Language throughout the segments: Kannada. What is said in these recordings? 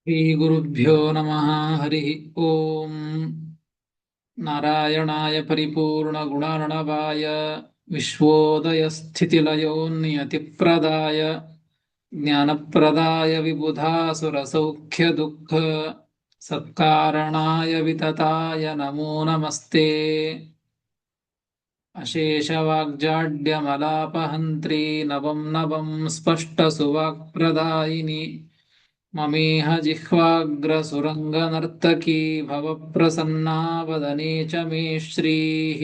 श्रीगुरुभ्यो नमः। हरिः ओम्। नारायणाय परिपूर्णगुणार्णवाय विश्वोदयस्थितिलयोन्नियतिप्रदाय ज्ञानप्रदाय विबुधासुरसौख्यदुःख सत्कारणाय वितताय नमो नमस्ते। अशेषवाग्जाड्यमलापहन्त्री नवं नवं स्पष्टसुवाक्प्रदायिनि ममेह जिह्वाग्रसुरङ्गनर्तकी भवप्रसन्ना वदने च मे श्रीः।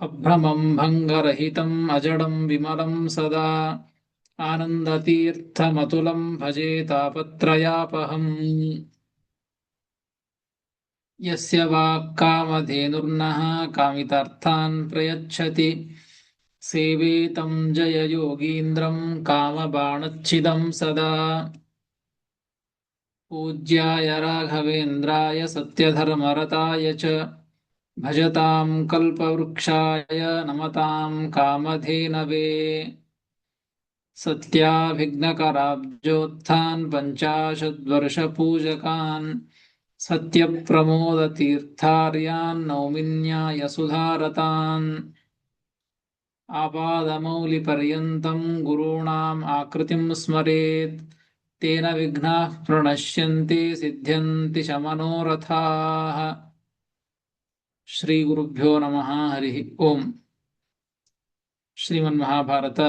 अभ्रमं भङ्गरहितम् अजडं विमलं सदा आनन्दतीर्थमतुलं भजे तापत्रयापहम्। यस्य वाक्कामधेनुर्नः कामितार्थान् प्रयच्छति सेवेतं जययोगीन्द्रं कामबाणच्छिदं सदा। पूज्याय राघवेन्द्राय सत्यधर्मरताय च भजतां कल्पवृक्षाय नमतां कामधेनवे। सत्याभिघ्नकराब्जोत्थान् पञ्चाशद्वर्षपूजकान् सत्यप्रमोदतीर्थार्यान् नौमिन्यायसुधारतान्। आपादमौलिपर्यन्तं गुरूणाम् आकृतिं स्मरेत् तेन विघ्नाः प्रणश्यन्ति सिद्ध्यन्ति च मनोरथाः। ಶ್ರೀಗುರುಭ್ಯೋ ನಮಃ. ಹರಿ ಓಂ. ಶ್ರೀಮನ್ಮಹಾಭಾರತ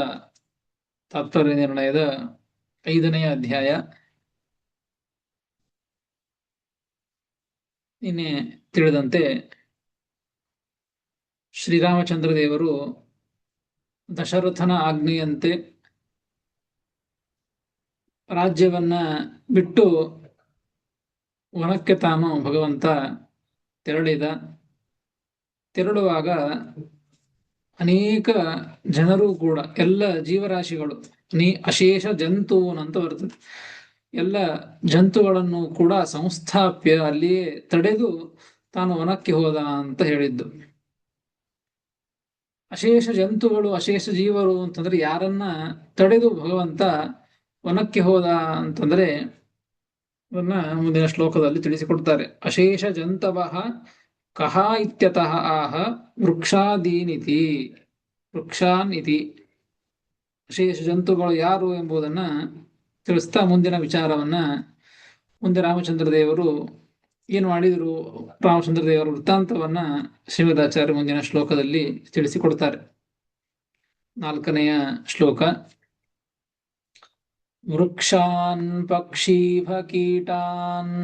ತಾತ್ಪರ್ಯ ನಿರ್ಣಯದ 5ನೇ ಅಧ್ಯಾಯ. ನಿನ್ನೆ ತಿಳಿದಂತೆ ಶ್ರೀರಾಮಚಂದ್ರ ದೇವರು ದಶರಥನ ಆಜ್ಞೆಯಂತೆ ರಾಜ್ಯವನ್ನ ಬಿಟ್ಟು ವನಕ್ಕೆ ತಾನು ಭಗವಂತ ತೆರಳುವಾಗ ಅನೇಕ ಜನರು ಕೂಡ ಎಲ್ಲ ಜೀವರಾಶಿಗಳು ಅಶೇಷ ಜಂತೂನ್ ಅಂತ ಬರ್ತದೆ. ಎಲ್ಲ ಜಂತುಗಳನ್ನು ಕೂಡ ಸಂಸ್ಥಾಪ್ಯ ಅಲ್ಲಿಯೇ ತಡೆದು ತಾನು ವನಕ್ಕೆ ಹೋದ ಅಂತ ಹೇಳಿದ್ದು. ಅಶೇಷ ಜಂತುಗಳು ಅಶೇಷ ಜೀವರು ಅಂತಂದ್ರೆ ಯಾರನ್ನ ತಡೆದು ಭಗವಂತ ವನಕ್ಕೆ ಹೋದ ಅಂತಂದ್ರೆ ಅದನ್ನ ಮುಂದಿನ ಶ್ಲೋಕದಲ್ಲಿ ತಿಳಿಸಿಕೊಡ್ತಾರೆ. ಅಶೇಷ ಜಂತವಃ ಕಹ ಇತ್ಯತಃ ಆಹ ವೃಕ್ಷಾದೀನಿತಿ. ವೃಕ್ಷಾನ್ ಇತಿ. ಅಶೇಷ ಜಂತುಗಳು ಯಾರು ಎಂಬುದನ್ನ ತಿಳಿಸ್ತಾ ಮುಂದಿನ ವಿಚಾರವನ್ನ ಮುಂದೆ ರಾಮಚಂದ್ರ ದೇವರು ಏನು ಮಾಡಿದರು, ರಾಮಚಂದ್ರ ದೇವರ ವೃತ್ತಾಂತವನ್ನ ಶ್ರೀಮದಾಚಾರ್ಯ ಮುಂದಿನ ಶ್ಲೋಕದಲ್ಲಿ ತಿಳಿಸಿಕೊಡ್ತಾರೆ. 4ನೇ ಶ್ಲೋಕ. ವೃಕ್ಷಾನ್ ಪಕ್ಷೀಭ ಕೀಟಾನ್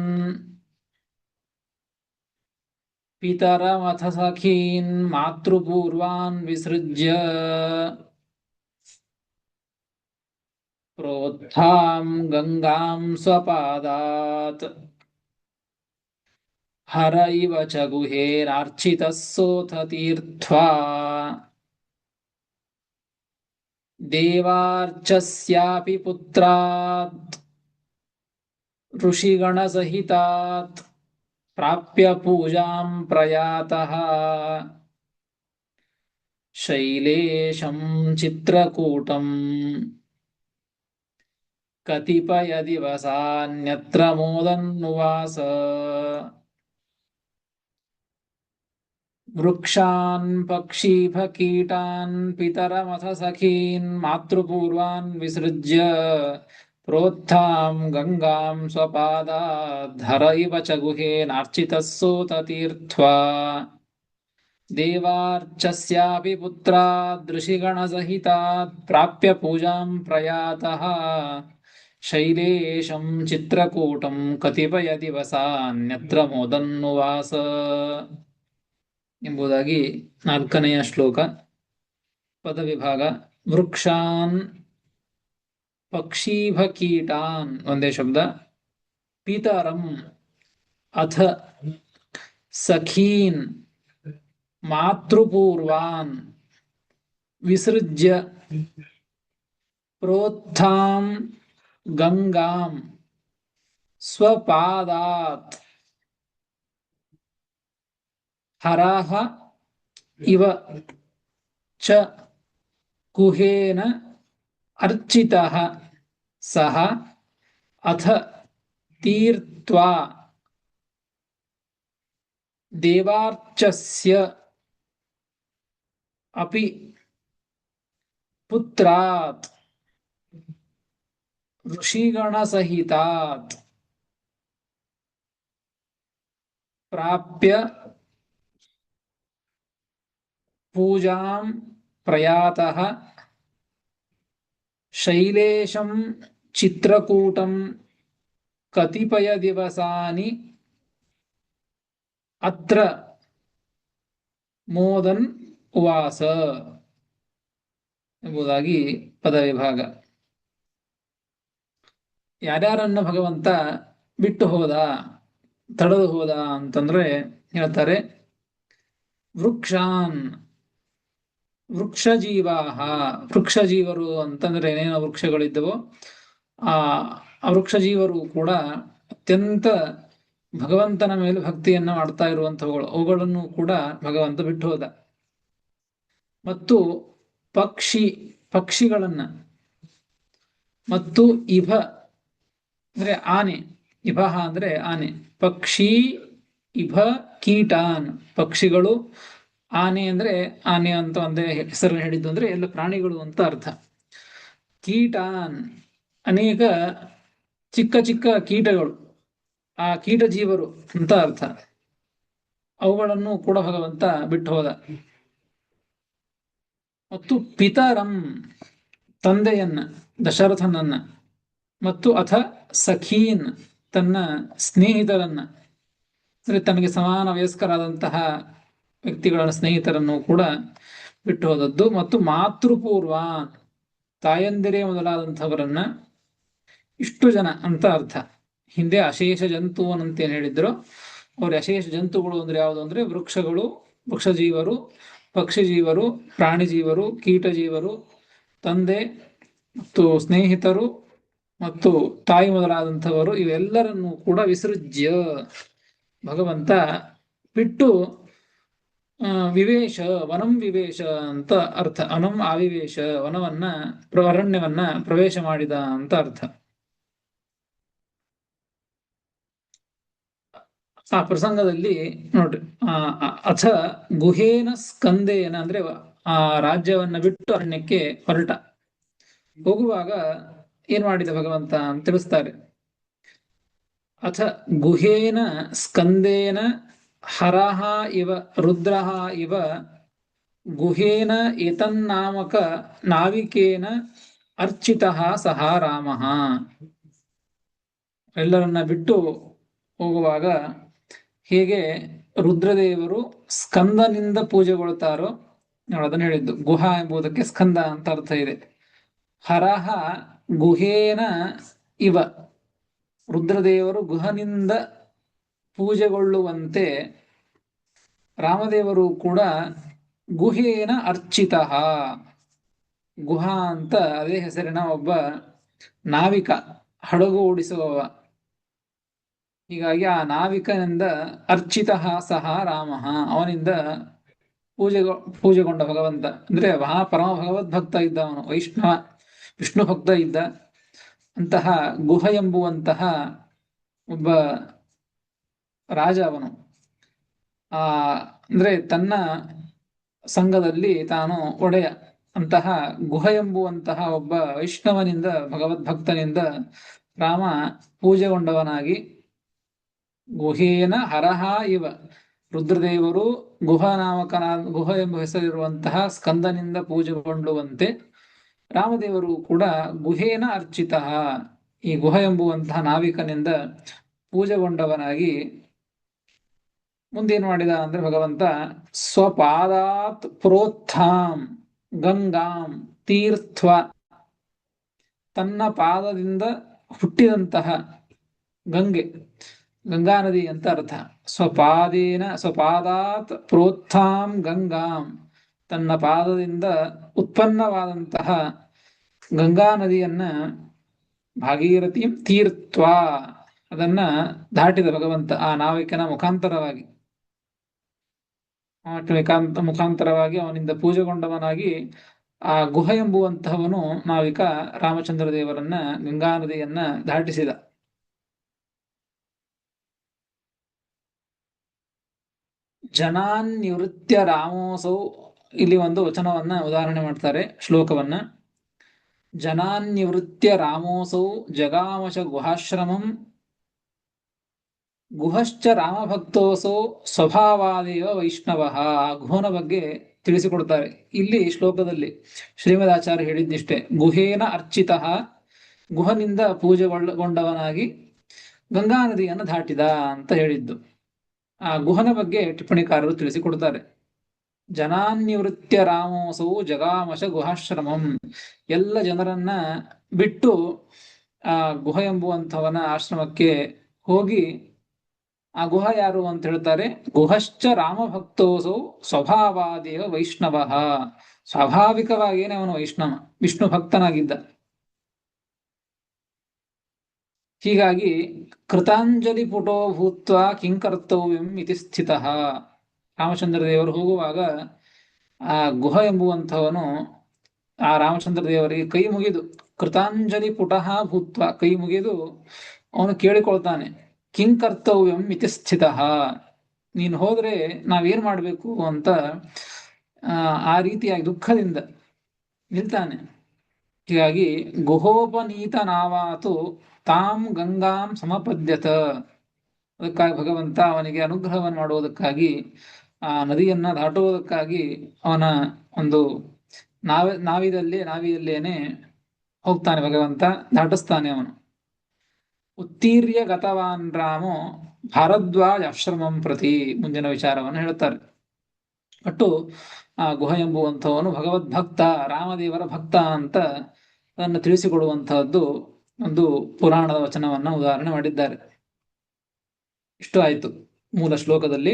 ಪಿತರಮಥ ಸಖೀನ್ ಮಾತೃಪೂರ್ವಾನ್ ವಿಸೃಜ್ಯ ಪ್ರೋತ್ಥಾಂ ಗಂಗಾಂ ಸ್ವಪಾದಾತ್ ಹರ ಇವ ಚ ಗುಹೇರಾರ್ಚಿತಃ ಸೋಥ ತೀರ್ಥ್ವಾ ದೇವಾರ್ಚಸ್ಯಾಪಿ ಪುತ್ರಾತ್ ಋಷಿಗಣಸಹಿತಾತ್ ಪ್ರಾಪ್ಯ ಪೂಜಾಂ ಪ್ರಯಾತಃ ಶೈಲೇಶಂ ಚಿತ್ರಕೂಟಂ ಕತಿಪಯ ದಿವಸಾನ್ಯತ್ರ ಮೋದನ್ನುವಾಸ. ವೃಕ್ಷಾನ್ ಪಕ್ಷೀಭ ಕೀಟಾನ್ ಪಿತರಮಥ ಸಖೀನ್ ಮಾತೃಪೂರ್ವಾನ್ ವಿಸೃಜ್ಯ ಪ್ರೋತ್ಥಾಂ ಗಂಗಾಂ ಸ್ವಪಾದಾಧರ ಇವ ಚ ಗುಹೇನಾರ್ಚಿತಃ ಸೋತ ತೀರ್ಥ್ವಾ ದೇವಾರ್ಚಸ್ಯಾಪಿ ಪುತ್ರಾದ್ ಋಷಿಗಣಸಹಿತಾತ್ ಪ್ರಾಪ್ಯ ಪೂಜಾಂ ಪ್ರಯಾತಃ ಶೈಲೇಶಂ ಚಿತ್ರಕೂಟಂ ಕತಿಪಯ ದಿವಸಾನ್ಯತ್ರ ಮೋದನ್ನುವಾಸ ಎಂಬುದಾಗಿ 4ನೇ ಶ್ಲೋಕ. ಪದವಿಭಾಗ. ವೃಕ್ಷಾನ್ ಪಕ್ಷೀಭ ಕೀಟಾನ್ ಒಂದೇ ಶಬ್ದ. ಪಿತರಂ ಅಥ ಸಖೀನ್ ಮಾತೃಪೂರ್ವಾನ್ ವಿಸೃಜ್ಯ ಪ್ರೋತ್ಥಾಂ ಗಂಗಾಂ ಸ್ವಪಾದಾತ್ ಹರಃ ಇವ ಚ ಕುಹೇನ ಅರ್ಚಿತಃ ಸಹ ಅಥ ತೀರ್ತ್ವಾ ದೇವಾರ್ಚಸ್ಯ ಅಪಿ ಪುತ್ರಾತ್ ಋಷಿಗಣಸಹಿತಾತ್ ಪ್ರಾಪ್ಯ ಪೂಜಾಂ ಪ್ರಯಾತಃ ಶೈಲೇಶಂ ಚಿತ್ರಕೂಟಂ ಕತಿಪಯ ದಿವಸಾನಿ ಅತ್ರ ಮೋದನ್ ಉವಾಸ ಎಂಬುದಾಗಿ ಪದವಿಭಾಗ. ಯಾರ್ಯಾರನ್ನ ಭಗವಂತ ಬಿಟ್ಟು ಹೋದ, ತಡೆದು ಹೋದ ಅಂತಂದ್ರೆ ಹೇಳ್ತಾರೆ, ವೃಕ್ಷಾನ್ ವೃಕ್ಷಜೀವಾಹ, ವೃಕ್ಷಜೀವರು ಅಂತಂದ್ರೆ ಏನೇನೋ ವೃಕ್ಷಗಳಿದ್ದವೋ ಆ ವೃಕ್ಷಜೀವರು ಕೂಡ ಅತ್ಯಂತ ಭಗವಂತನ ಮೇಲೆ ಭಕ್ತಿಯನ್ನ ಮಾಡ್ತಾ ಇರುವಂತಹವುಗಳು, ಅವುಗಳನ್ನು ಕೂಡ ಭಗವಂತ ಬಿಟ್ಟು ಹೋದ. ಮತ್ತು ಪಕ್ಷಿಗಳನ್ನ, ಮತ್ತು ಇಭ ಅಂದ್ರೆ ಆನೆ, ಇಭಹ ಅಂದ್ರೆ ಆನೆ, ಪಕ್ಷಿ ಇಭ ಕೀಟಾನ್ ಪಕ್ಷಿಗಳು, ಆನೆ ಅಂದ್ರೆ ಆನೆ ಅಂತ ಒಂದೇ ಹೆಸರನ್ನು ಹೇಳಿದ್ದು ಅಂದ್ರೆ ಎಲ್ಲ ಪ್ರಾಣಿಗಳು ಅಂತ ಅರ್ಥ. ಕೀಟಾನ್ ಅನೇಕ ಚಿಕ್ಕ ಚಿಕ್ಕ ಕೀಟಗಳು, ಆ ಕೀಟ ಜೀವರು ಅಂತ ಅರ್ಥ. ಅವುಗಳನ್ನು ಕೂಡ ಭಗವಂತ ಬಿಟ್ಟು ಹೋದ. ಮತ್ತು ಪಿತರಂ ತಂದೆಯನ್ನ, ದಶರಥನನ್ನ, ಮತ್ತು ಅಥ ಸಖೀನ್ ತನ್ನ ಸ್ನೇಹಿತರನ್ನ, ಅಂದ್ರೆ ತನಗೆ ಸಮಾನ ವಯಸ್ಕರಾದಂತಹ ವ್ಯಕ್ತಿಗಳ ಸ್ನೇಹಿತರನ್ನು ಕೂಡ ಬಿಟ್ಟು ಹೋದದ್ದು. ಮತ್ತು ಮಾತೃಪೂರ್ವ ತಾಯಂದಿರೇ ಮೊದಲಾದಂಥವರನ್ನ, ಇಷ್ಟು ಜನ ಅಂತ ಅರ್ಥ. ಹಿಂದೆ ಅಶೇಷ ಜಂತು ಅಂತ ಏನ್ ಹೇಳಿದ್ರು, ಅವ್ರ ಅಶೇಷ ಜಂತುಗಳು ಅಂದ್ರೆ ಯಾವುದು ಅಂದ್ರೆ ವೃಕ್ಷಗಳು, ವೃಕ್ಷಜೀವರು, ಪಕ್ಷಿಜೀವರು, ಪ್ರಾಣಿಜೀವರು, ಕೀಟಜೀವರು, ತಂದೆ ಮತ್ತು ಸ್ನೇಹಿತರು ಮತ್ತು ತಾಯಿ ಮೊದಲಾದಂಥವರು, ಇವೆಲ್ಲರನ್ನೂ ಕೂಡ ವಿಸೃಜ್ಯ ಭಗವಂತ ಬಿಟ್ಟು ವಿವೇಶ, ವನಂ ವಿವೇಶ ಅಂತ ಅರ್ಥ. ವನಂ ಆವಿವೇಶ, ವನವನ್ನ ಅರಣ್ಯವನ್ನ ಪ್ರವೇಶ ಮಾಡಿದ ಅಂತ ಅರ್ಥ. ಆ ಪ್ರಸಂಗದಲ್ಲಿ ನೋಡ್ರಿ, ಅಥ ಗುಹೇನ ಸ್ಕಂದೇನ ಅಂದ್ರೆ ಆ ರಾಜ್ಯವನ್ನ ಬಿಟ್ಟು ಅರಣ್ಯಕ್ಕೆ ಹೊರಟ. ಹೋಗುವಾಗ ಏನ್ ಮಾಡಿದ ಭಗವಂತ ಅಂತ ತಿಳಿಸ್ತಾರೆ. ಅಥ ಗುಹೇನ ಸ್ಕಂದೇನ ಹರಹ ಇವ ರುದ್ರಃ ಇವ ಗುಹೇನ ಏತನ್ನಾಮಕ ನಾವಿಕೇನ ಅರ್ಚಿತಃ ಸಹ ರಾಮಃ. ಎಲ್ಲರನ್ನ ಬಿಟ್ಟು ಹೋಗುವಾಗ ಹೇಗೆ ರುದ್ರದೇವರು ಸ್ಕಂದನಿಂದ ಪೂಜೆಗೊಳ್ತಾರೋ, ಅದನ್ನು ಹೇಳಿದ್ದು. ಗುಹ ಎಂಬುದಕ್ಕೆ ಸ್ಕಂದ ಅಂತ ಅರ್ಥ ಇದೆ. ಹರಹ ಗುಹೇನ ಇವ, ರುದ್ರದೇವರು ಗುಹನಿಂದ ಪೂಜೆಗೊಳ್ಳುವಂತೆ ರಾಮದೇವರು ಕೂಡ ಗುಹೇನ ಅರ್ಚಿತಃ, ಗುಹ ಅಂತ ಅದೇ ಹೆಸರಿನ ಒಬ್ಬ ನಾವಿಕ, ಹಡಗು ಓಡಿಸುವವ. ಹೀಗಾಗಿ ಆ ನಾವಿಕನಿಂದ ಅರ್ಚಿತಃ ಸಹ ರಾಮ, ಅವನಿಂದ ಪೂಜೆಗೊಂಡ ಭಗವಂತ. ಅಂದ್ರೆ ಪರಮ ಭಗವದ್ಭಕ್ತ ಇದ್ದ ಅವನು, ವೈಷ್ಣವ ವಿಷ್ಣು ಭಕ್ತ ಇದ್ದ. ಅಂತಹ ಗುಹ ಎಂಬುವಂತಹ ಒಬ್ಬ ರಾಜ ಅವನು. ಅಂದ್ರೆ ತನ್ನ ಸಂಘದಲ್ಲಿ ತಾನು ಒಡೆಯ. ಅಂತಹ ಗುಹ ಎಂಬುವಂತಹ ಒಬ್ಬ ವೈಷ್ಣವನಿಂದ, ಭಗವದ್ಭಕ್ತನಿಂದ ರಾಮ ಪೂಜೆಗೊಂಡವನಾಗಿ, ಗುಹೇನ ಹರಹ ಇವ, ರುದ್ರದೇವರು ಗುಹ ಗುಹ ಎಂಬ ಹೆಸರಿರುವಂತಹ ಸ್ಕಂದನಿಂದ ಪೂಜೆಗೊಂಡುವಂತೆ ರಾಮದೇವರು ಕೂಡ ಗುಹೇನ ಅರ್ಚಿತ, ಈ ಗುಹ ಎಂಬುವಂತಹ ನಾವಿಕನಿಂದ ಪೂಜೆಗೊಂಡವನಾಗಿ ಮುಂದೇನು ಮಾಡಿದ ಅಂದ್ರೆ ಭಗವಂತ ಸ್ವಪಾದಾತ್ ಪ್ರೋತ್ಥಾಂ ಗಂಗಾಂ ತೀರ್ಥ್ವ, ತನ್ನ ಪಾದದಿಂದ ಹುಟ್ಟಿದಂತಹ ಗಂಗೆ, ಗಂಗಾ ನದಿ ಅಂತ ಅರ್ಥ. ಸ್ವಪಾದಾತ್ ಪ್ರೋತ್ಥಾಂ ಗಂಗಾಂ, ತನ್ನ ಪಾದದಿಂದ ಉತ್ಪನ್ನವಾದಂತಹ ಗಂಗಾ ನದಿಯನ್ನ ಭಾಗೀರಥಿ ತೀರ್ಥ್ವ, ಅದನ್ನ ದಾಟಿದ ಭಗವಂತ ಆ ನಾವಿಕನ ಮುಖಾಂತರವಾಗಿ. ಮುಖಾಂತರವಾಗಿ ಅವನಿಂದ ಪೂಜೆಗೊಂಡವನಾಗಿ ಆ ಗುಹ ಎಂಬುವಂತಹವನು ನಾವಿಕ ರಾಮಚಂದ್ರ ದೇವರನ್ನ, ಗಂಗಾ ನದಿಯನ್ನ ದಾಟಿಸಿದ. ಜನಾನ್ ನಿವೃತ್ಯ ರಾಮೋಸೌ, ಇಲ್ಲಿ ಒಂದು ವಚನವನ್ನ ಉದಾಹರಣೆ ಮಾಡ್ತಾರೆ, ಶ್ಲೋಕವನ್ನ. ಜನಾನ್ ನಿವೃತ್ಯ ರಾಮೋಸೌ ಜಗಾಮಶ ಗುಹಾಶ್ರಮಂ ಗುಹಶ್ಚ ರಾಮಭಕ್ತೋಸೋ ಸ್ವಭಾವಾದೇವ ವೈಷ್ಣವ. ಗುಹನ ಬಗ್ಗೆ ತಿಳಿಸಿಕೊಡ್ತಾರೆ ಇಲ್ಲಿ ಶ್ಲೋಕದಲ್ಲಿ. ಶ್ರೀಮದಾಚಾರ್ಯ ಹೇಳಿದ್ದಿಷ್ಟೇ, ಗುಹೇನ ಅರ್ಚಿತ, ಗುಹನಿಂದ ಪೂಜೆಗೊಂಡವನಾಗಿ ಗಂಗಾ ನದಿಯನ್ನು ದಾಟಿದ ಅಂತ ಹೇಳಿದ್ದು. ಆ ಗುಹನ ಬಗ್ಗೆ ಟಿಪ್ಪಣಿಕಾರರು ತಿಳಿಸಿಕೊಡ್ತಾರೆ. ಜನಾನ್ನಿವೃತ್ಯ ರಾಮೋಸೌ ಜಗಾಮಶ ಗುಹಾಶ್ರಮಂ, ಎಲ್ಲ ಜನರನ್ನ ಬಿಟ್ಟು ಆ ಗುಹ ಎಂಬುವಂಥವನ ಆಶ್ರಮಕ್ಕೆ ಹೋಗಿ, ಆ ಗುಹ ಯಾರು ಅಂತ ಹೇಳ್ತಾರೆ, ಗುಹಶ್ಚ ರಾಮಭಕ್ತೋಸೌ ಸ್ವಭಾವಾದೇವ ವೈಷ್ಣವ. ಸ್ವಾಭಾವಿಕವಾಗಿಯೇ ಅವನು ವೈಷ್ಣವ, ವಿಷ್ಣು ಭಕ್ತನಾಗಿದ್ದ. ಹೀಗಾಗಿ ಕೃತಾಂಜಲಿ ಪುಟೋ ಭೂತ್ವ ಕಿಂಕರ್ತವ್ಯಂ ಇತಿ ಸ್ಥಿತ. ರಾಮಚಂದ್ರ ದೇವರು ಹೋಗುವಾಗ ಆ ಗುಹ ಎಂಬುವಂಥವನು ಆ ರಾಮಚಂದ್ರ ದೇವರಿಗೆ ಕೈ ಮುಗಿದು, ಕೃತಾಂಜಲಿ ಪುಟಃ ಭೂತ್ವ, ಕೈ ಮುಗಿದು ಅವನು ಕೇಳಿಕೊಳ್ತಾನೆ, ಕಿಂಕರ್ತವ್ಯಂ ಇತಿ ಸ್ಥಿತ, ನೀನು ಹೋದ್ರೆ ನಾವೇನ್ ಮಾಡ್ಬೇಕು ಅಂತ ಆ ರೀತಿಯಾಗಿ ದುಃಖದಿಂದ ನಿಲ್ತಾನೆ. ಹೀಗಾಗಿ ಗುಹೋಪನೀತ ನಾವಾತು ತಾಂ ಗಂಗಾಂ ಸಮಪದ್ಯತ, ಅದಕ್ಕಾಗಿ ಭಗವಂತ ಅವನಿಗೆ ಅನುಗ್ರಹವನ್ನು ಮಾಡುವುದಕ್ಕಾಗಿ, ಆ ನದಿಯನ್ನ ದಾಟುವುದಕ್ಕಾಗಿ ಅವನ ಒಂದು ನಾವಿಯಲ್ಲೇನೆ ಹೋಗ್ತಾನೆ ಭಗವಂತ, ದಾಟಿಸ್ತಾನೆ ಅವನು. ಉತ್ತೀರ್ಯ ಗತವಾನ್ ರಾಮೋ ಭಾರದ್ವಾಜ ಆಶ್ರಮಂ ಪ್ರತಿ, ಮುಂದಿನ ವಿಚಾರವನ್ನು ಹೇಳ್ತಾರೆ. ಒಟ್ಟು ಆ ಗುಹ ಎಂಬುವಂಥವನು ಭಗವದ್ಭಕ್ತ, ರಾಮದೇವರ ಭಕ್ತ ಅಂತ ಅದನ್ನು ತಿಳಿಸಿಕೊಡುವಂತಹದ್ದು ಒಂದು ಪುರಾಣದ ವಚನವನ್ನ ಉದಾಹರಣೆ ಮಾಡಿದ್ದಾರೆ. ಇಷ್ಟು ಆಯ್ತು ಮೂಲ ಶ್ಲೋಕದಲ್ಲಿ.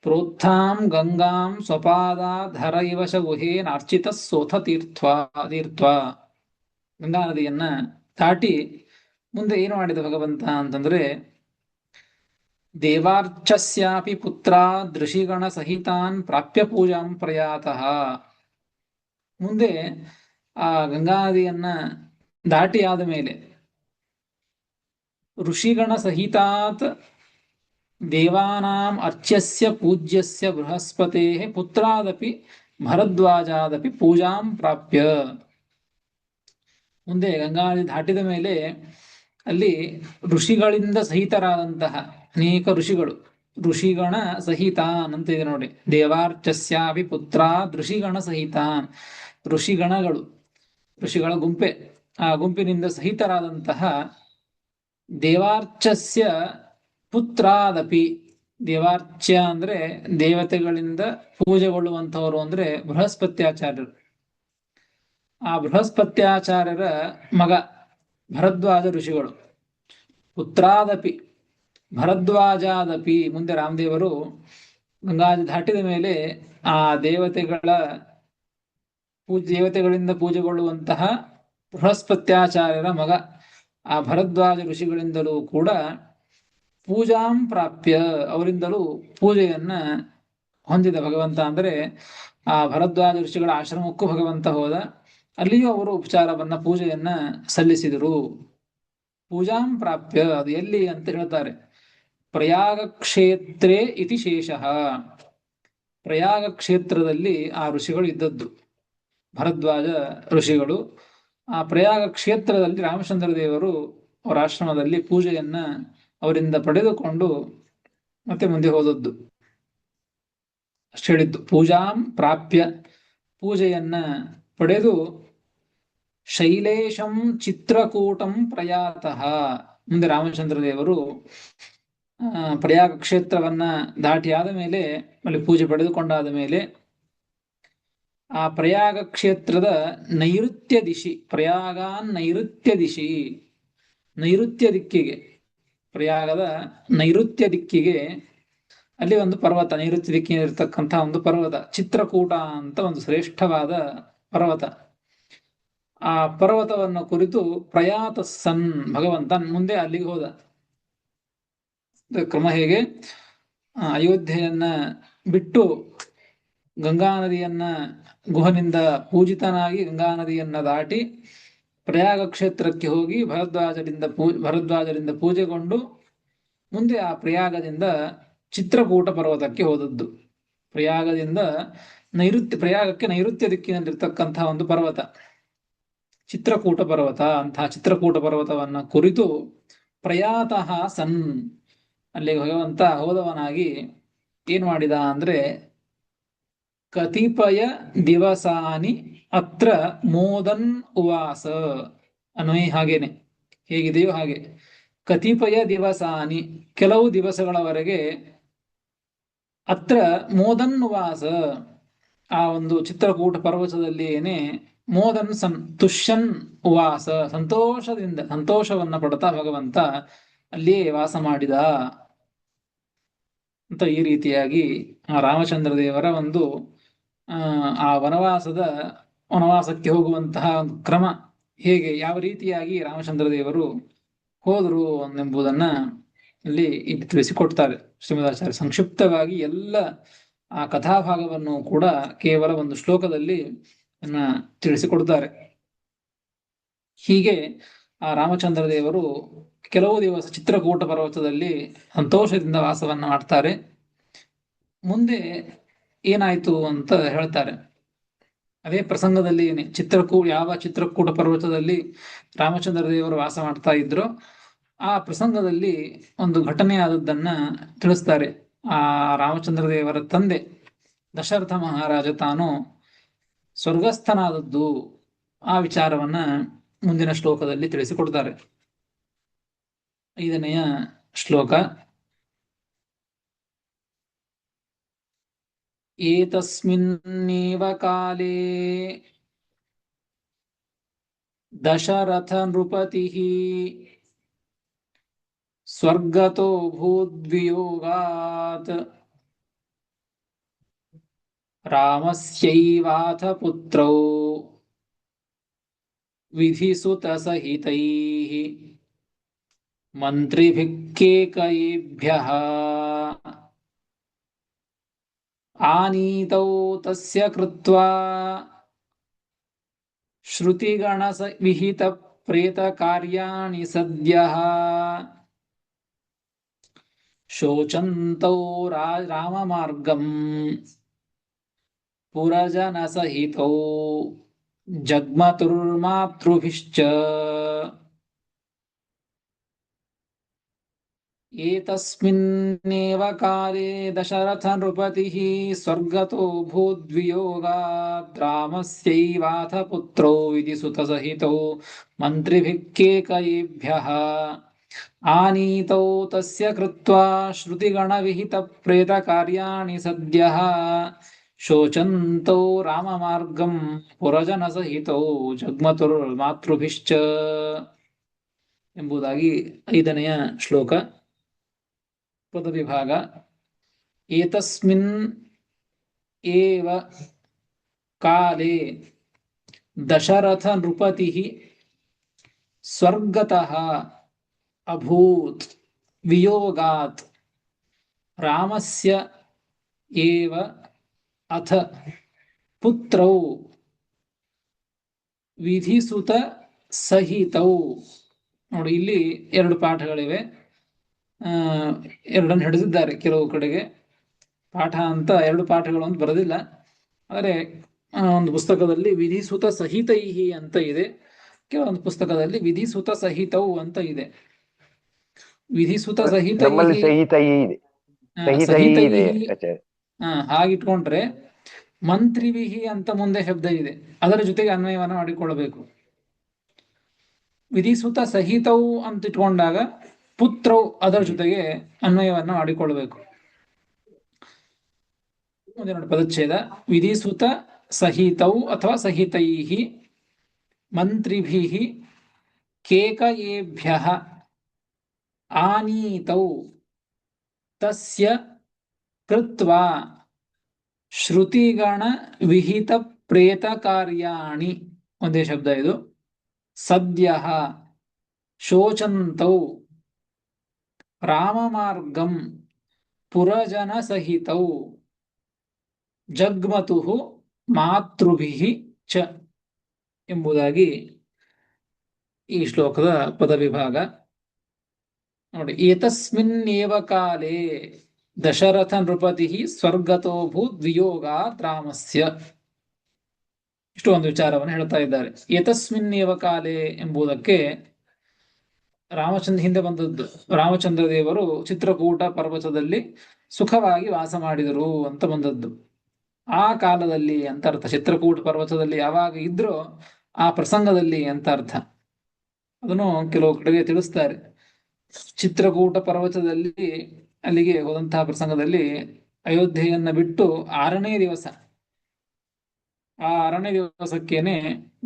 ಪ್ರೋತ್ಥಾಂ ಗಂಗಾಂ ಸ್ವಪಾದಾಧರ ಇವ ಶ ಗುಹೇನಾರ್ಚಿತ ಸೋಥ ತೀರ್ಥ. ಗಂಗಾ ನದಿಯನ್ನ ದಾಟಿ ಮುಂದೆ ಏನು ಮಾಡಿದ ಭಗವಂತ ಅಂತಂದ್ರೆ, ದೇವಾರ್ಚಸ್ಯಾಪಿ ಪುತ್ರ ದೃಷಿಗಣ ಸಹಿತಾನ್ ಪ್ರಾಪ್ಯ ಪೂಜಾಂ ಪ್ರಯಾತಃ. ಮುಂದೆ ಆ ಗಂಗಾ ನದಿಯನ್ನ ದಾಟಿ ಆದ ಮೇಲೆ ಋಷಿಗಣ ಸಹಿತಾತ್ ದೇವಾನಾಂ ಅರ್ಚ್ಯಸ್ಯ ಪೂಜ್ಯಸ್ಯ ಬೃಹಸ್ಪತೆ ಪುತ್ರಾದಪಿ ಭರದ್ವಾಜಾದಪಿ ಪೂಜಾಂ ಪ್ರಾಪ್ಯ. ಮುಂದೆ ಗಂಗಾ ನದಿ ದಾಟಿದ ಮೇಲೆ ಅಲ್ಲಿ ಋಷಿಗಳಿಂದ ಸಹಿತರಾದಂತಹ ಅನೇಕ ಋಷಿಗಳು, ಋಷಿಗಣ ಸಹಿತಾನ್ ಅಂತ ಇದೆ ನೋಡಿ. ದೇವಾರ್ಚಸ್ಯಾಪಿ ಪುತ್ರ ಋಷಿಗಣ ಸಹಿತಾನ್, ಋಷಿಗಣಗಳು, ಋಷಿಗಳ ಗುಂಪೆ, ಆ ಗುಂಪಿನಿಂದ ಸಹಿತರಾದಂತಹ ದೇವಾರ್ಚಸ್ಯ ಪುತ್ರಾದಪಿ, ದೇವಾರ್ಚ್ಯ ಅಂದ್ರೆ ದೇವತೆಗಳಿಂದ ಪೂಜೆಗೊಳ್ಳುವಂತವರು ಅಂದ್ರೆ ಬೃಹಸ್ಪತ್ಯಾಚಾರ್ಯರು. ಆ ಬೃಹಸ್ಪತ್ಯಾಚಾರ್ಯರ ಮಗ ಭರದ್ವಾಜ ಋಷಿಗಳು. ಪುತ್ರಾದಪಿ ಭರದ್ವಾಜಾದಪಿ, ಮುಂದೆ ರಾಮದೇವರು ಗಂಗಾದಿ ದಾಟಿದ ಮೇಲೆ ಆ ದೇವತೆಗಳಿಂದ ಪೂಜೆಗೊಳ್ಳುವಂತಹ ಬೃಹಸ್ಪತ್ಯಾಚಾರ್ಯರ ಮಗ ಆ ಭರದ್ವಾಜ ಋಷಿಗಳಿಂದಲೂ ಕೂಡ ಪೂಜಾಂ ಪ್ರಾಪ್ಯ, ಅವರಿಂದಲೂ ಪೂಜೆಯನ್ನ ಹೊಂದಿದ ಭಗವಂತ. ಅಂದರೆ ಆ ಭರದ್ವಾಜ ಋಷಿಗಳ ಆಶ್ರಮಕ್ಕೂ ಭಗವಂತ ಹೋದ, ಅಲ್ಲಿಯೂ ಅವರು ಉಪಚಾರವನ್ನ ಪೂಜೆಯನ್ನ ಸಲ್ಲಿಸಿದರು. ಪೂಜಾಂ ಪ್ರಾಪ್ಯ, ಅದು ಎಲ್ಲಿ ಅಂತ ಹೇಳ್ತಾರೆ, ಪ್ರಯಾಗ ಕ್ಷೇತ್ರೇ ಇತಿ ಶೇಷಃ. ಪ್ರಯಾಗ ಕ್ಷೇತ್ರದಲ್ಲಿ ಆ ಋಷಿಗಳು ಇದ್ದದ್ದು, ಭರದ್ವಾಜ ಋಷಿಗಳು. ಆ ಪ್ರಯಾಗ ಕ್ಷೇತ್ರದಲ್ಲಿ ರಾಮಚಂದ್ರ ದೇವರು ಅವರ ಆಶ್ರಮದಲ್ಲಿ ಪೂಜೆಯನ್ನ ಅವರಿಂದ ಪಡೆದುಕೊಂಡು ಮತ್ತೆ ಮುಂದೆ ಹೋದದ್ದು. ಅಷ್ಟು ಹೇಳಿದ್ದು. ಪೂಜಾಂ ಪ್ರಾಪ್ಯ, ಪೂಜೆಯನ್ನ ಪಡೆದು ಶೈಲೇಶಂ ಚಿತ್ರಕೂಟಂ ಪ್ರಯಾತಃ. ಮುಂದೆ ರಾಮಚಂದ್ರ ದೇವರು ಪ್ರಯಾಗ ಕ್ಷೇತ್ರವನ್ನ ದಾಟಿ ಆದ ಮೇಲೆ, ಅಲ್ಲಿ ಪೂಜೆ ಪಡೆದುಕೊಂಡಾದ ಮೇಲೆ ಆ ಪ್ರಯಾಗ ಕ್ಷೇತ್ರದ ನೈಋತ್ಯ ದಿಶಿ, ಪ್ರಯಾಗಾನ್ ನೈಋತ್ಯ ದಿಶಿ, ನೈಋತ್ಯ ದಿಕ್ಕಿಗೆ, ಪ್ರಯಾಗದ ನೈಋತ್ಯ ದಿಕ್ಕಿಗೆ ಅಲ್ಲಿ ಒಂದು ಪರ್ವತ, ನೈಋತ್ಯ ದಿಕ್ಕಿನಲ್ಲಿರ್ತಕ್ಕಂಥ ಒಂದು ಪರ್ವತ, ಚಿತ್ರಕೂಟ ಅಂತ ಒಂದು ಶ್ರೇಷ್ಠವಾದ ಪರ್ವತ. ಆ ಪರ್ವತವನ್ನು ಕುರಿತು ಪ್ರಯಾತ ಸನ್, ಭಗವಂತ ಮುಂದೆ ಅಲ್ಲಿಗೆ ಹೋದ. ಕ್ರಮ ಹೇಗೆ, ಅಯೋಧ್ಯೆಯನ್ನ ಬಿಟ್ಟು ಗಂಗಾ ನದಿಯನ್ನ ಗುಹನಿಂದ ಪೂಜಿತನಾಗಿ ಗಂಗಾ ನದಿಯನ್ನ ದಾಟಿ ಪ್ರಯಾಗ ಕ್ಷೇತ್ರಕ್ಕೆ ಹೋಗಿ ಭರದ್ವಾಜರಿಂದ ಪೂಜೆಗೊಂಡು ಮುಂದೆ ಆ ಪ್ರಯಾಗದಿಂದ ಚಿತ್ರಕೂಟ ಪರ್ವತಕ್ಕೆ ಹೋದದ್ದು. ಪ್ರಯಾಗದಿಂದ ಪ್ರಯಾಗಕ್ಕೆ ನೈಋತ್ಯ ದಿಕ್ಕಿನಲ್ಲಿರ್ತಕ್ಕಂತಹ ಒಂದು ಪರ್ವತ ಚಿತ್ರಕೂಟ ಪರ್ವತ. ಅಂತಹ ಚಿತ್ರಕೂಟ ಪರ್ವತವನ್ನ ಕುರಿತು ಪ್ರಯಾತಃ ಸನ್, ಅಲ್ಲಿ ಭಗವಂತ ಹೋದವನಾಗಿ ಏನ್ ಮಾಡಿದ ಅಂದ್ರೆ ಕತಿಪಯ ದಿವಸಾನಿ ಅತ್ರ ಮೋದನ್ ಉವಾಸ ಅನ್ವಯ ಹಾಗೇನೆ, ಹೇಗಿದೆಯೋ ಹಾಗೆ. ಕತಿಪಯ ದಿವಸಾನಿ, ಕೆಲವು ದಿವಸಗಳವರೆಗೆ, ಅತ್ರ ಮೋದನ್ ಉವಾಸ, ಆ ಒಂದು ಚಿತ್ರಕೂಟ ಪರ್ವತದಲ್ಲಿಯೇನೆ ಮೋದನ್ ಸನ್ ತುಷ್ಯನ್ ಉವಾಸ, ಸಂತೋಷವನ್ನ ಪಡ್ತಾ ಭಗವಂತ ಅಲ್ಲಿಯೇ ವಾಸ ಮಾಡಿದ ಅಂತ. ಈ ರೀತಿಯಾಗಿ ಆ ರಾಮಚಂದ್ರ ದೇವರ ಒಂದು ಆ ವನವಾಸಕ್ಕೆ ಹೋಗುವಂತಹ ಒಂದು ಕ್ರಮ ಹೇಗೆ, ಯಾವ ರೀತಿಯಾಗಿ ರಾಮಚಂದ್ರ ದೇವರು ಹೋದರು ಎಂಬುದನ್ನ ಇಲ್ಲಿ ತಿಳಿಸಿಕೊಡ್ತಾರೆ ಶ್ರೀಮದಾಚಾರ್ಯ. ಸಂಕ್ಷಿಪ್ತವಾಗಿ ಎಲ್ಲ ಆ ಕಥಾಭಾಗವನ್ನು ಕೂಡ ಕೇವಲ ಒಂದು ಶ್ಲೋಕದಲ್ಲಿ ತಿಳಿಸಿಕೊಡ್ತಾರೆ. ಹೀಗೆ ಆ ರಾಮಚಂದ್ರ ದೇವರು ಕೆಲವು ದಿವಸ ಚಿತ್ರಕೂಟ ಪರ್ವತದಲ್ಲಿ ಸಂತೋಷದಿಂದ ವಾಸವನ್ನ ಮಾಡ್ತಾರೆ. ಮುಂದೆ ಏನಾಯ್ತು ಅಂತ ಹೇಳ್ತಾರೆ. ಅದೇ ಪ್ರಸಂಗದಲ್ಲಿ ಯಾವ ಚಿತ್ರಕೂಟ ಪರ್ವತದಲ್ಲಿ ರಾಮಚಂದ್ರ ದೇವರು ವಾಸ ಮಾಡ್ತಾ ಇದ್ರು, ಆ ಪ್ರಸಂಗದಲ್ಲಿ ಒಂದು ಘಟನೆ ಆದದ್ದನ್ನ ತಿಳಿಸ್ತಾರೆ. ಆ ರಾಮಚಂದ್ರ ದೇವರ ತಂದೆ ದಶರಥ ಮಹಾರಾಜ ತಾನು ಸ್ವರ್ಗಸ್ಥನಾದದ್ದು, ಆ ವಿಚಾರವನ್ನ ಮುಂದಿನ ಶ್ಲೋಕದಲ್ಲಿ ತಿಳಿಸಿಕೊಡ್ತಾರೆ. 5ನೆಯ ಶ್ಲೋಕ. ಏತಸ್ಮಿನ್ನೇವ ಕಾಲೇ ದಶರಥ ನೃಪತಿಃ ಸ್ವರ್ಗತೋ ಭೂದ್ವಿಯೋಗಾತ್ ರಾಮಸ್ಯೈವಾಥ ಪುತ್ರೌ ವಿಧಿಸುತಸಹಿತೈಃ ಮಂತ್ರಿಭಿಃ ಆನೀತೌ ತಸ್ಯ ಕೃತ್ವಾ ಶ್ರುತಿಗಣವಿಹಿತ ಪ್ರೇತ ಕಾರ್ಯಾಣಿ ಸದ್ಯಃ ಶೋಚಂತೌ ರಾಮಮಾರ್ಗಂ ಪುರಜನಸಹಿತೌ ಜಗ್ಮತುರ್ಮಾತೃಭಿಶ್ಚ. ಏತಸ್ಮಿನ್ನೇವ ಕಾಲೇ ದಶರಥ ನೃಪತಿಃ ಸ್ವರ್ಗತೋ ಭೂದ್ವಿಯೋಗಾತ್ ರಾಮಸ್ಯೈವಾಥ ಪುತ್ರೌ ವಿಧಿಸುತಸಹಿತೌ ಮಂತ್ರಿಭಿಃ ಆನೀತೌ ತಸ್ಯ ಕೃತ್ವಾ ಶ್ರುತಿಗಣವಿಹಿತ ಪ್ರೇತ ಕಾರ್ಯಾಣಿ ಸದ್ಯಃ ಶೋಚಂತೌ ರಾಮಮಾರ್ಗಂ ಪುರಜನಸಹಿತೌ ಜಗ್ಮತುರ್ಮಾತೃಭಿಶ್ಚ ಎಂಬುದಾಗಿ 5ನೆಯ ಶ್ಲೋಕ. ಪದವಿಭಾಗ. ಏತಸ್ಮಿನ್ ಏವ ಕಾಲೇ ದಶರಥ ನೃಪತಿಃ ಸ್ವರ್ಗತಃ ಅಭೂತ್ ವಿಯೋಗಾತ್ ರಾಮಸ್ಯ ಏವ ಅಥ ಪುತ್ರೌ ವಿಧಿಸುತ ಸಹಿತೌ. ನೋಡಿ, ಇಲ್ಲಿ 2 ಪಾಠಗಳಿವೆ. ಎರಡನ್ನು ಹಿಡಿದಿದ್ದಾರೆ. ಕೆಲವು ಕಡೆಗೆ ಪಾಠ ಅಂತ 2 ಪಾಠಗಳು ಅಂತ ಬರೋದಿಲ್ಲ, ಆದರೆ ಒಂದು ಪುಸ್ತಕದಲ್ಲಿ ವಿಧಿಸುತ ಸಹಿತೈಹಿ ಅಂತ ಇದೆ, ಕೆಲವೊಂದು ಪುಸ್ತಕದಲ್ಲಿ ವಿಧಿಸುತ ಸಹಿತೌ ಅಂತ ಇದೆ. ವಿಧಿಸುತ ಹಾಗಿಟ್ಕೊಂಡ್ರೆ ಮಂತ್ರಿವಿಹಿ ಅಂತ ಮುಂದೆ ಶಬ್ದ ಇದೆ, ಅದರ ಜೊತೆಗೆ ಅನ್ವಯವನ್ನು ಮಾಡಿಕೊಳ್ಳಬೇಕು. ವಿಧಿಸುತ ಸಹಿತೌ ಅಂತ ಇಟ್ಕೊಂಡಾಗ ಪುತ್ರೌ ಅದರ ಜೊತೆಗೆ ಅನ್ವಯವನ್ನ ಮಾಡಿಕೊಳ್ಳಬೇಕು. ಮುಂದೆ ನೋಡಿ ಪದಚ್ಛೇದ. ವಿಧಿಸುತ ಸಹಿತೌ ಅಥವಾ ಸಹಿತೈಹಿ ಮಂತ್ರಿಭಿಃ ಕೇಕಯೇಭ್ಯಃ ಆನೀತೌ ತಸ್ಯ ಕೃತ್ವಾ ಶ್ರುತಿಗಣ ವಿಹಿತ ಪ್ರೇತ ಕಾರ್ಯಾಣಿ, ಒಂದೇ ಶಬ್ದ ಇದು, ಸದ್ಯಃ ಶೋಚಂತೌ ರಾಮಮಾರ್ಗಂ ಪುರಜನ ಸಹಿತೌ ಜಗ್ಮತುಃ ಮಾತೃಭಿಃ ಚ ಎಂಬುದಾಗಿ ಈ ಶ್ಲೋಕದ ಪದವಿಭಾಗ. ನೋಡಿ, ಏತಸ್ಮಿನ್ ಏವ ಕಾಲೇ, ದಶರಥ ನೃಪತಿ ಸ್ವರ್ಗತೋ ಭೂತ್ ವಿಯೋಗಾತ್ ರಾಮಸ್ಯ. ಇಷ್ಟು ಒಂದು ವಿಚಾರವನ್ನು ಹೇಳ್ತಾ ಇದ್ದಾರೆ. ಏತಸ್ಮಿನ್ನೇವ ಕಾಲೇ ಎಂಬುದಕ್ಕೆ ರಾಮಚಂದ್ರ ಹಿಂದೆ ಬಂದದ್ದು. ರಾಮಚಂದ್ರ ದೇವರು ಚಿತ್ರಕೂಟ ಪರ್ವತದಲ್ಲಿ ಸುಖವಾಗಿ ವಾಸ ಮಾಡಿದರು ಅಂತ ಬಂದದ್ದು. ಆ ಕಾಲದಲ್ಲಿ ಅಂತ ಅರ್ಥ. ಚಿತ್ರಕೂಟ ಪರ್ವತದಲ್ಲಿ ಯಾವಾಗ ಇದ್ರೋ ಆ ಪ್ರಸಂಗದಲ್ಲಿ ಅಂತ ಅರ್ಥ. ಅದನ್ನು ಕೆಲವು ಕಡೆಗೆ ತಿಳಿಸ್ತಾರೆ. ಚಿತ್ರಕೂಟ ಪರ್ವತದಲ್ಲಿ ಅಲ್ಲಿಗೆ ಹೋದಂತಹ ಪ್ರಸಂಗದಲ್ಲಿ ಅಯೋಧ್ಯೆಯನ್ನ ಬಿಟ್ಟು 6ನೇ ದಿವಸ, ಆ 6ನೇ ದಿವಸಕ್ಕೇನೆ